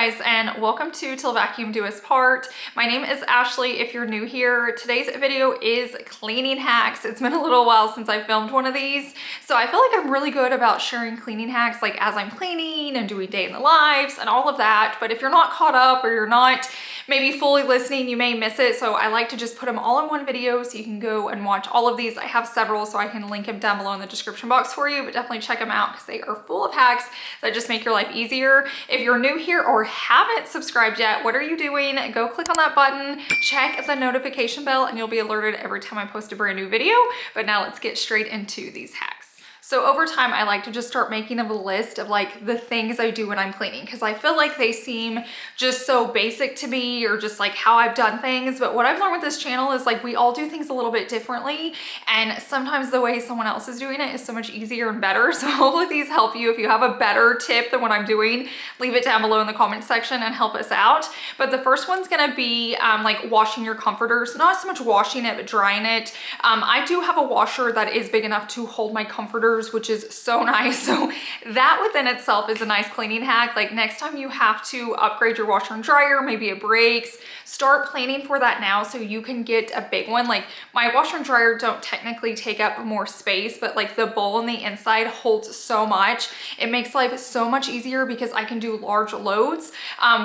guys, and welcome to Till Vacuum Do Us Part. My name is Ashley if you're new here. Today's video is cleaning hacks. It's been a little while since I filmed one of these, so I feel like I'm really good about sharing cleaning hacks like as I'm cleaning and doing day in the lives and all of that. But if you're not caught up or you're not maybe fully listening, you may miss it. So I like to just put them all in one video so you can go and watch all of these. I have several, so I can link them down below in the description box for you, but definitely check them out because they are full of hacks that just make your life easier. If you're new here or haven't subscribed yet, what are you doing? Go click on that button, check the notification bell, and you'll be alerted every time I post a brand new video. But now let's get straight into these hacks. So over time, I like to just start making a list of like the things I do when I'm cleaning, because I feel like they seem just so basic to me, or just like how I've done things. But what I've learned with this channel is like we all do things a little bit differently, and sometimes the way someone else is doing it is so much easier and better. So hopefully these help you. If you have a better tip than what I'm doing, leave it down below in the comment section and help us out. But the first one's gonna be like washing your comforters. Not so much washing it, but drying it. I do have a washer that is big enough to hold my comforters, which is so nice. So that within itself is a nice cleaning hack. Like next time you have to upgrade your washer and dryer, maybe it breaks, start planning for that now so you can get a big one. Like my washer and dryer don't technically take up more space, but like the bowl on the inside holds so much. It makes life so much easier because I can do large loads,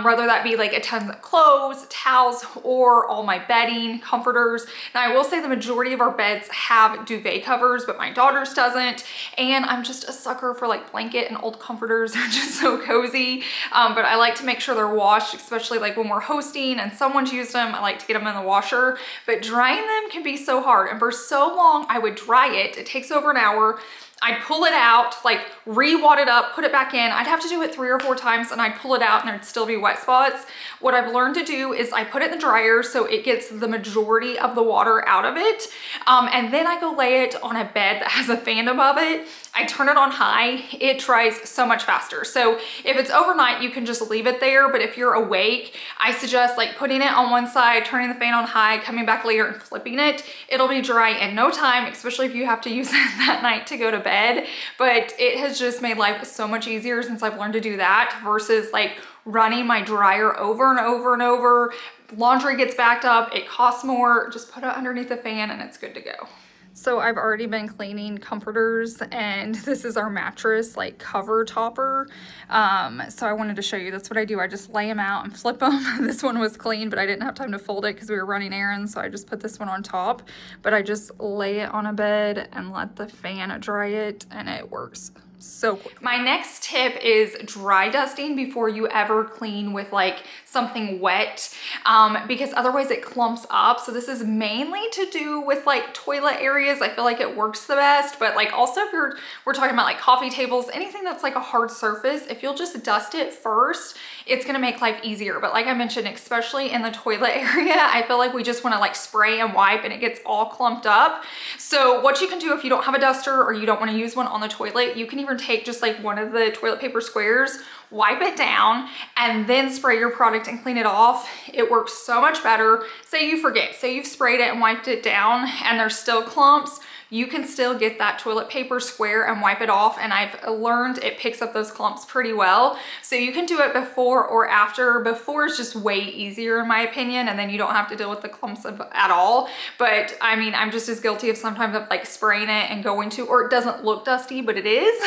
whether that be like a ton of clothes, towels, or all my bedding, comforters. Now I will say the majority of our beds have duvet covers, but my daughter's doesn't. And I'm just a sucker for like blanket and old comforters. They're just so cozy. But I like to make sure they're washed, especially like when we're hosting and someone's used them. I like to get them in the washer, but drying them can be so hard. And for so long I would dry it. It takes over an hour. I'd pull it out, like re-wad it up, put it back in. I'd have to do it 3 or 4 times, and I'd pull it out and there'd still be wet spots. What I've learned to do is I put it in the dryer so it gets the majority of the water out of it. And then I go lay it on a bed that has a fan above it. I turn it on high. It dries so much faster. So if it's overnight, you can just leave it there. But if you're awake, I suggest like putting it on one side, turning the fan on high, coming back later and flipping it. It'll be dry in no time, especially if you have to use it that night to go to bed. But it has just made life so much easier since I've learned to do that versus like running my dryer over and over and over. Laundry gets backed up, it costs more. Just put it underneath the fan and it's good to go. So I've already been cleaning comforters, and this is our mattress like cover topper. So I wanted to show you, that's what I do. I just lay them out and flip them. This one was clean, but I didn't have time to fold it because we were running errands. So I just put this one on top, but I just lay it on a bed and let the fan dry it, and it works so quick. My next tip is dry dusting before you ever clean with like something wet, because otherwise it clumps up. So this is mainly to do with like toilet areas. I feel like it works the best, but like also if we're talking about like coffee tables, anything that's like a hard surface, if you'll just dust it first, it's gonna make life easier. But like I mentioned, especially in the toilet area, I feel like we just wanna like spray and wipe and it gets all clumped up. So what you can do if you don't have a duster or you don't wanna use one on the toilet, you can even take just like one of the toilet paper squares, wipe it down, and then spray your product and clean it off. It works so much better. Say you forget, say you've sprayed it and wiped it down and there's still clumps, you can still get that toilet paper square and wipe it off. And I've learned it picks up those clumps pretty well. So you can do it before or after. Before is just way easier in my opinion, and then you don't have to deal with the clumps at all. But I mean, I'm just as guilty of sometimes of like spraying it and going to, or it doesn't look dusty, but it is.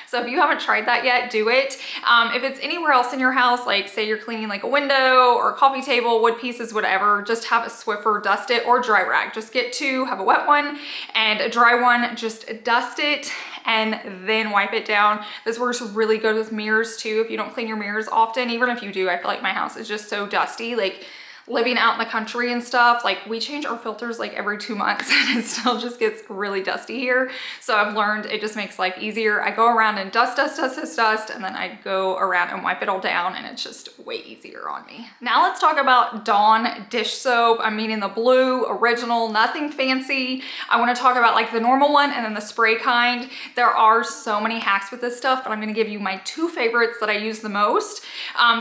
So if you haven't tried that yet, do it. If it's anywhere else in your house, like say you're cleaning like a window or a coffee table, wood pieces, whatever, just have a Swiffer dust it, or dry rag. Just get 2, have a wet one and a dry one, just dust it and then wipe it down. This works really good with mirrors too. If you don't clean your mirrors often, even if you do, I feel like my house is just so dusty. Like living out in the country and stuff, like we change our filters like every 2 months and it still just gets really dusty here. So I've learned it just makes life easier. I go around and dust, and then I go around and wipe it all down, and it's just way easier on me. Now let's talk about Dawn dish soap. I'm meaning the blue, original, nothing fancy. I wanna talk about like the normal one and then the spray kind. There are so many hacks with this stuff, but I'm gonna give you my 2 favorites that I use the most.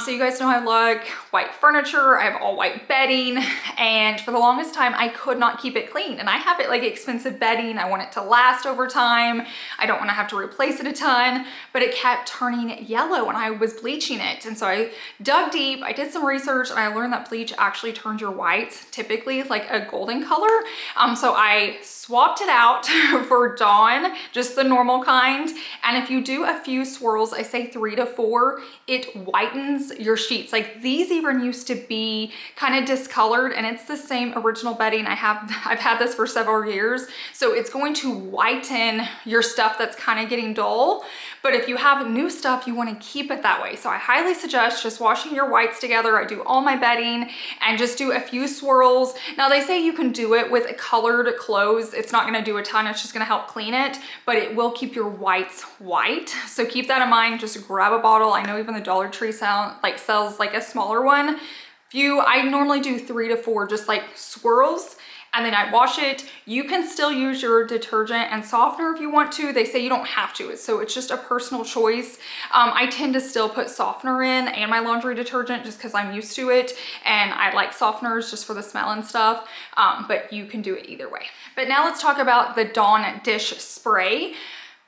So you guys know I like white furniture. I have all white like bedding, and for the longest time I could not keep it clean. And I have it like expensive bedding. I want it to last over time. I don't want to have to replace it a ton, but it kept turning yellow and I was bleaching it. And so I dug deep, I did some research, and I learned that bleach actually turns your whites typically like a golden color. So I swapped it out for Dawn, just the normal kind. And if you do a few swirls, I say 3 to 4, it whitens your sheets. Like these even used to be kind of discolored, and it's the same original bedding. I've had this for several years. So it's going to whiten your stuff that's kind of getting dull. But if you have new stuff, you want to keep it that way. So I highly suggest just washing your whites together. I do all my bedding and just do a few swirls. Now they say you can do it with colored clothes. It's not going to do a ton. It's just going to help clean it, but it will keep your whites white. So keep that in mind. Just grab a bottle. I know even the Dollar Tree sells like a smaller one. I normally do 3 to 4 just like swirls, and then I wash it. You can still use your detergent and softener if you want to. They say you don't have to, so it's just a personal choice. I tend to still put softener in and my laundry detergent just because I'm used to it, and I like softeners just for the smell and stuff, but you can do it either way. But now let's talk about the Dawn dish spray.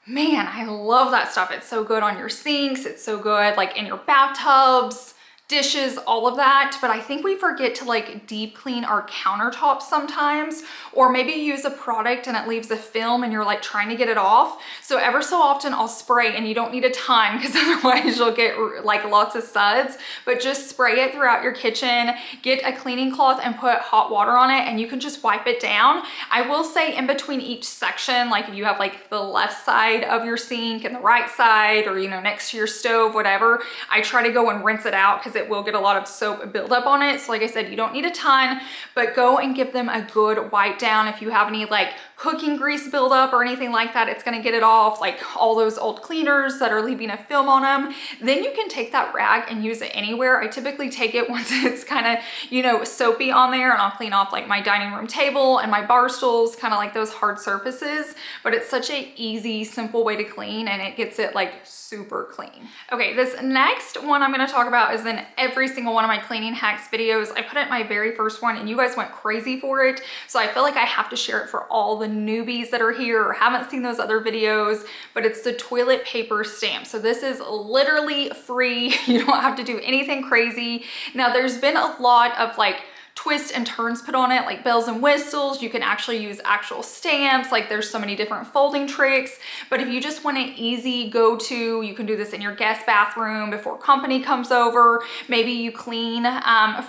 Man, I love that stuff. It's so good on your sinks. It's so good like in your bathtubs, dishes, all of that. But I think we forget to like deep clean our countertops sometimes, or maybe you use a product and it leaves a film and you're like trying to get it off. So ever so often I'll spray, and you don't need a ton because otherwise you'll get like lots of suds, but just spray it throughout your kitchen. Get a cleaning cloth and put hot water on it, and you can just wipe it down. I will say in between each section, like if you have like the left side of your sink and the right side, or you know, next to your stove, whatever, I try to go and rinse it out because it will get a lot of soap buildup on it. So like I said, you don't need a ton, but go and give them a good wipe down. If you have any like cooking grease buildup or anything like that, it's gonna get it off, like all those old cleaners that are leaving a film on them. Then you can take that rag and use it anywhere. I typically take it once it's kind of, you know, soapy on there, and I'll clean off like my dining room table and my bar stools, kind of like those hard surfaces. But it's such a easy, simple way to clean, and it gets it like super clean. Okay, this next one I'm gonna talk about is in every single one of my cleaning hacks videos. I put it in my very first one and you guys went crazy for it. So I feel like I have to share it for all the newbies that are here or haven't seen those other videos, but it's the toilet paper stamp. So this is literally free. You don't have to do anything crazy. Now there's been a lot of like twists and turns put on it, like bells and whistles. You can actually use actual stamps. Like there's so many different folding tricks, but if you just want an easy go-to, you can do this in your guest bathroom before company comes over. Maybe you clean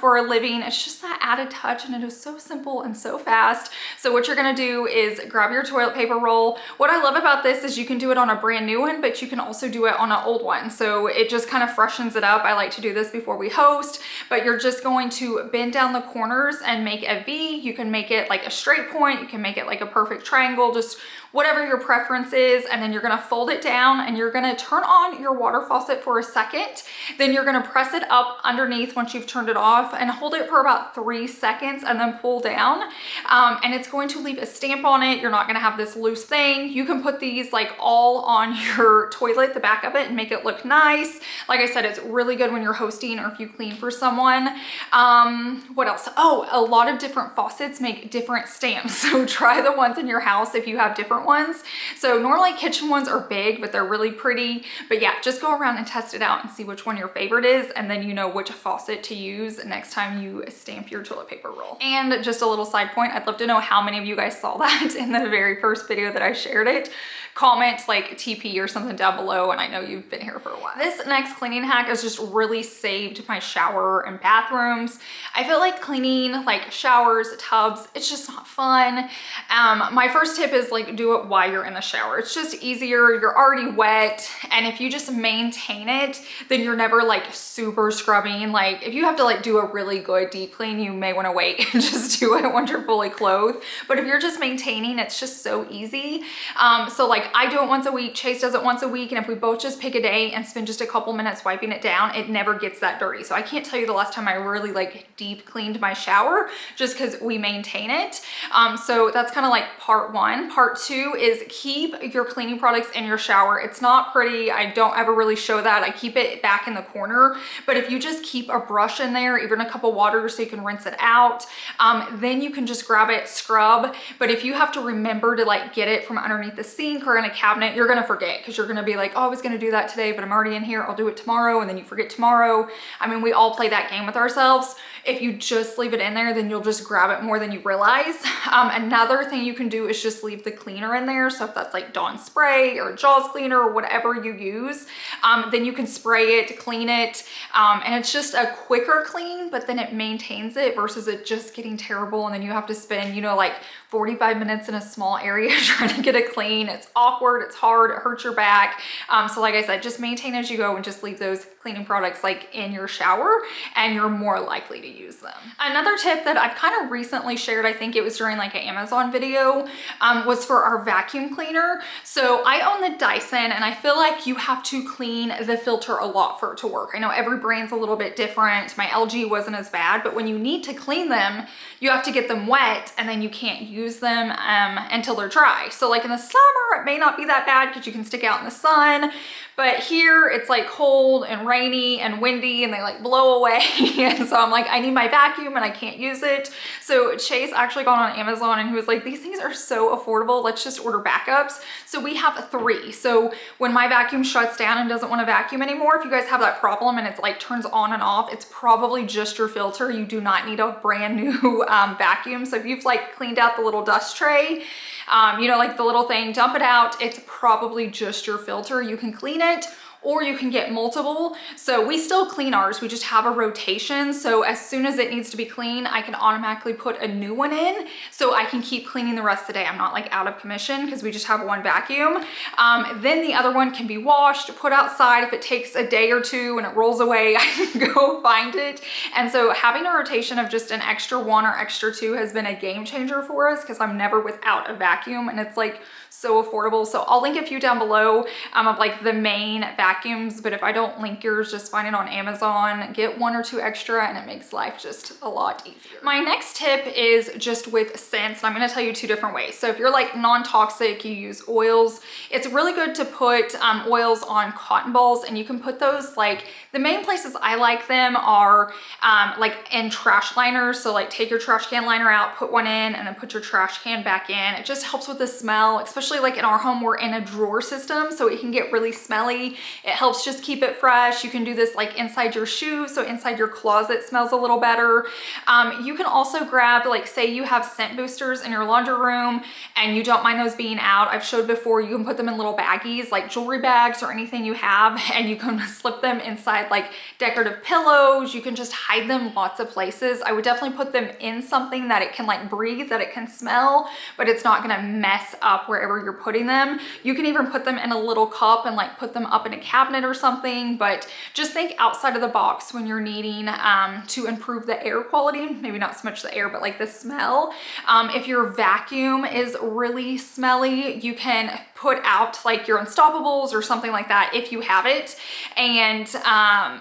for a living. It's just that added touch, and it is so simple and so fast. So what you're gonna do is grab your toilet paper roll. What I love about this is you can do it on a brand new one, but you can also do it on an old one. So it just kind of freshens it up. I like to do this before we host, but you're just going to bend down the corners and make a V. You can make it like a straight point, you can make it like a perfect triangle, just whatever your preference is. And then you're gonna fold it down and you're gonna turn on your water faucet for a second. Then you're gonna press it up underneath once you've turned it off and hold it for about 3 seconds and then pull down. And it's going to leave a stamp on it. You're not gonna have this loose thing. You can put these like all on your toilet, the back of it, and make it look nice. Like I said, it's really good when you're hosting or if you clean for someone. What else? Oh, a lot of different faucets make different stamps. So try the ones in your house if you have different ones. So normally kitchen ones are big, but they're really pretty. But yeah, just go around and test it out and see which one your favorite is, and then you know which faucet to use next time you stamp your toilet paper roll. And just a little side point, I'd love to know how many of you guys saw that in the very first video that I shared it. Comment like TP or something down below, and I know you've been here for a while. This next cleaning hack has just really saved my shower and bathrooms. I feel like cleaning like showers, tubs, it's just not fun. My first tip is like do it while you're in the shower. It's just easier. You're already wet, and if you just maintain it, then you're never like super scrubbing. Like if you have to like do a really good deep clean, you may want to wait and just do it once you're fully clothed. But if you're just maintaining, it's just so easy. So like I do it once a week, Chase does it once a week, and if we both just pick a day and spend just a couple minutes wiping it down, it never gets that dirty. So I can't tell you the last time I really like deep cleaned my shower, just because we maintain it. So that's kind of like part one. Part two 2 is keep your cleaning products in your shower. It's not pretty. I don't ever really show that. I keep it back in the corner. But if you just keep a brush in there, even a cup of water so you can rinse it out, then you can just grab it, scrub. But if you have to remember to like get it from underneath the sink or in a cabinet, you're gonna forget because you're gonna be like, oh, I was gonna do that today, but I'm already in here. I'll do it tomorrow. And then you forget tomorrow. I mean, we all play that game with ourselves. If you just leave it in there, then you'll just grab it more than you realize. Another thing you can do is just leave the cleaner in there. So if that's like Dawn spray or Jaws cleaner or whatever you use, then you can spray it, clean it. And it's just a quicker clean, but then it maintains it versus it just getting terrible. And then you have to spend, you know, like 45 minutes in a small area trying to get it clean. It's awkward, it's hard, it hurts your back. So like I said, just maintain as you go and just leave those cleaning products like in your shower and you're more likely to use them. Another tip that I've kind of recently shared, I think it was during like an Amazon video, was for our vacuum cleaner. So I own the Dyson and I feel like you have to clean the filter a lot for it to work. I know every brand's a little bit different. My LG wasn't as bad, but when you need to clean them, you have to get them wet and then you can't use them until they're dry. So like in the summer, it may not be that bad because you can stick out in the sun, but here it's like cold and rainy and windy and they like blow away. And so I'm like, I need my vacuum and I can't use it. So Chase actually got on Amazon and he was like, these things are so affordable. Let's just order backups. So we have 3. So when my vacuum shuts down and doesn't want to vacuum anymore, if you guys have that problem and it's like turns on and off, it's probably just your filter. You do not need a brand new vacuum. So if you've like cleaned out the little dust tray, you know, like the little thing, dump it out. It's probably just your filter. You can clean it or you can get multiple. So we still clean ours. We just have a rotation. So as soon as it needs to be clean, I can automatically put a new one in so I can keep cleaning the rest of the day. I'm not like out of commission because we just have one vacuum. Then the other one can be washed, put outside. If it takes a day or 2 and it rolls away, I can go find it. And so having a rotation of just an extra 1 or extra 2 has been a game changer for us because I'm never without a vacuum and it's like so affordable. So I'll link a few down below of like the main vacuums, but if I don't link yours, just find it on Amazon, get 1 or 2 extra and it makes life just a lot easier. My next tip is just with scents, and I'm gonna tell you 2 different ways. So if you're like non-toxic, you use oils, it's really good to put oils on cotton balls, and you can put those like, the main places I like them are like in trash liners. So like take your trash can liner out, put one in, and then put your trash can back in. It just helps with the smell, especially like in our home, we're in a drawer system, so it can get really smelly. It helps just keep it fresh. You can do this like inside your shoes, so inside your closet smells a little better. You can also grab, like say you have scent boosters in your laundry room and you don't mind those being out. I've showed before, you can put them in little baggies, like jewelry bags or anything you have, and you can slip them inside like decorative pillows. You can just hide them lots of places. I would definitely put them in something that it can like breathe, that it can smell, but it's not gonna mess up wherever you're putting them. You can even put them in a little cup and like put them up in a cabinet or something, but just think outside of the box when you're needing to improve the air quality. Maybe not so much the air, but like the smell. If your vacuum is really smelly, you can put out like your Unstoppables or something like that if you have it, and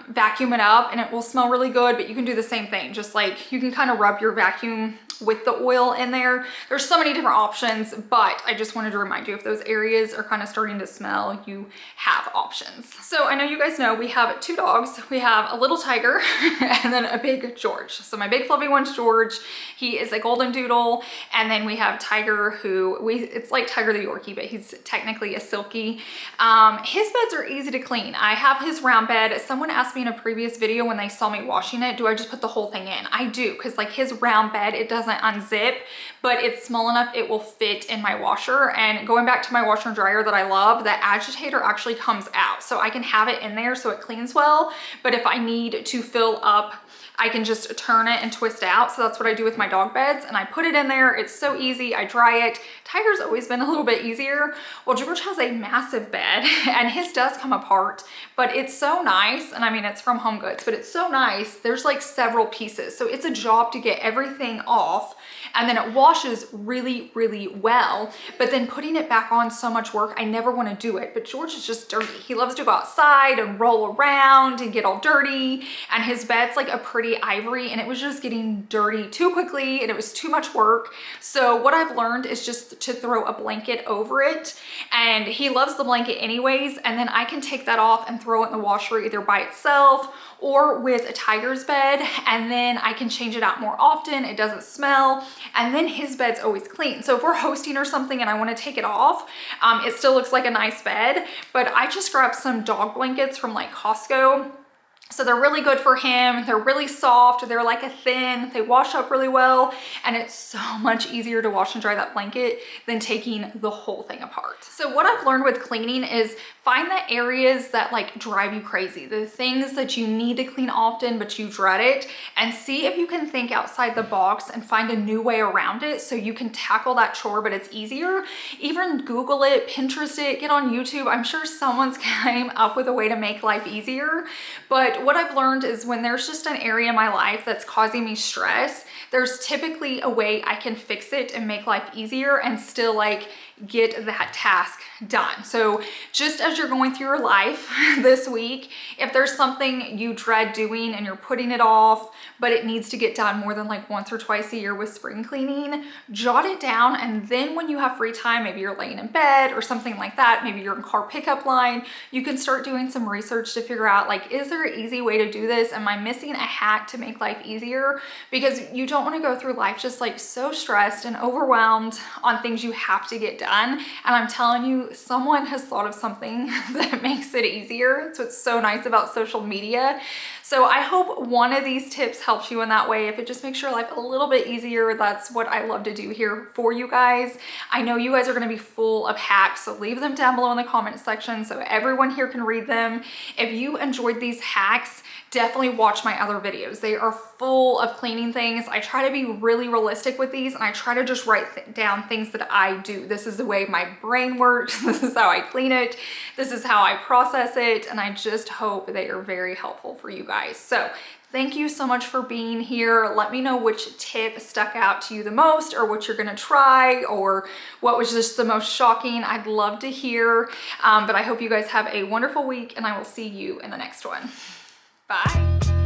vacuum it up and it will smell really good. But you can do the same thing, just like you can kind of rub your vacuum with the oil in there. There's so many different options, but I just wanted to remind you, if those areas are kind of starting to smell, you have options. So I know you guys know we have 2 dogs. We have a little Tiger and then a big George. So my big fluffy one's George. He is a golden doodle. And then we have Tiger, who it's like Tiger the Yorkie, but he's technically a silky. His beds are easy to clean. I have his round bed. Someone asked me in a previous video when they saw me washing it, do I just put the whole thing in? I do, because like his round bed, it doesn't unzip, but it's small enough it will fit in my washer. And going back to my washer and dryer that I love, the agitator actually comes out, so I can have it in there so it cleans well. But if I need to fill up, I can just turn it and twist out. So that's what I do with my dog beds, and I put it in there. It's so easy. I dry it. Tiger's always been a little bit easier. Well, George has a massive bed and his does come apart, but it's so nice. And I mean, it's from Home Goods, but it's so nice. There's like several pieces, so it's a job to get everything off off, and then it washes really, really well. But then putting it back on, so much work. I never want to do it. But George is just dirty. He loves to go outside and roll around and get all dirty. And his bed's like a pretty ivory, and it was just getting dirty too quickly, and it was too much work. So what I've learned is just to throw a blanket over it. And he loves the blanket anyways. And then I can take that off and throw it in the washer either by itself or with a tiger's bed, and then I can change it out more often. It doesn't smell, and then his bed's always clean. So if we're hosting or something and I want to take it off, it still looks like a nice bed. But I just grabbed some dog blankets from like Costco. So they're really good for him. They're really soft. They're like a thin, they wash up really well. And it's so much easier to wash and dry that blanket than taking the whole thing apart. So what I've learned with cleaning is find the areas that like drive you crazy, the things that you need to clean often, but you dread it, and see if you can think outside the box and find a new way around it so you can tackle that chore, but it's easier. Even Google it, Pinterest it, get on YouTube. I'm sure someone's came up with a way to make life easier. But what I've learned is when there's just an area in my life that's causing me stress, there's typically a way I can fix it and make life easier and still like get that task done. So just as you're going through your life this week, if there's something you dread doing and you're putting it off, but it needs to get done more than like once or twice a year with spring cleaning, jot it down. And then when you have free time, maybe you're laying in bed or something like that, maybe you're in car pickup line, you can start doing some research to figure out like, is there an easy way to do this? Am I missing a hack to make life easier? Because you don't want to go through life just like so stressed and overwhelmed on things you have to get done. And I'm telling you, someone has thought of something that makes it easier. That's what's so nice about social media. So I hope one of these tips helps you in that way. If it just makes your life a little bit easier, that's what I love to do here for you guys. I know you guys are going to be full of hacks, so leave them down below in the comment section so everyone here can read them. If you enjoyed these hacks, definitely watch my other videos. They are full of cleaning things. I try to be really realistic with these, and I try to just write down things that I do. This is the way my brain works. This is how I clean it. This is how I process it. And I just hope they are very helpful for you guys. So thank you so much for being here. Let me know which tip stuck out to you the most, or what you're gonna try, or what was just the most shocking. I'd love to hear. But I hope you guys have a wonderful week, and I will see you in the next one. Bye.